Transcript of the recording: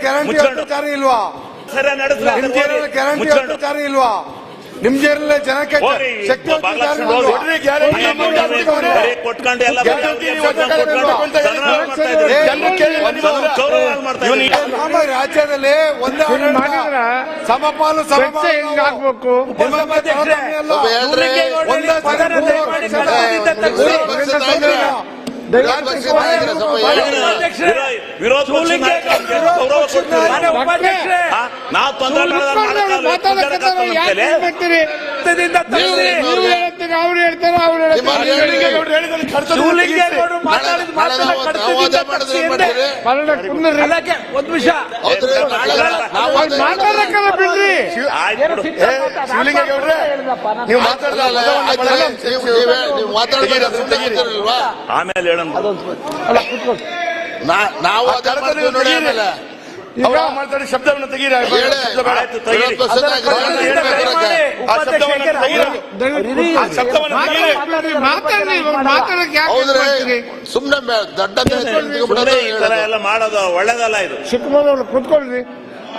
Guarantee ಇಲ್ವಾ? Guarantee ಇಲ್ವಾ? ನಿಮ್ ಜೇರಲ್ಲಿ ಜನಕ್ಕೆ ಶಕ್ತಿ ರಾಜ್ಯದಲ್ಲಿ ಒಂದೇ ಸಮಪಾಲು ಆಗ್ಬೇಕು. ವಿರೋಧ ನಾವು ತೊಂದರೆ ಅವ್ರು ಹೇಳ್ತಾರೆ ಒಂದ್ ನಿಮಿಷ ಆಮೇಲೆ ಹೇಳ ನಾವು ಮಾತಾಡಿ ಶಬ್ದವನ್ನು ತೆಗೀರಿ. ಸುಮ್ಮನೆ ದೊಡ್ಡ ಎಲ್ಲ ಮಾಡೋದು ಒಳ್ಳೇದಲ್ಲ. ಇದು ಚಿಕ್ಕಮಗಳೂರು ಕುತ್ಕೊಳ್ರಿ.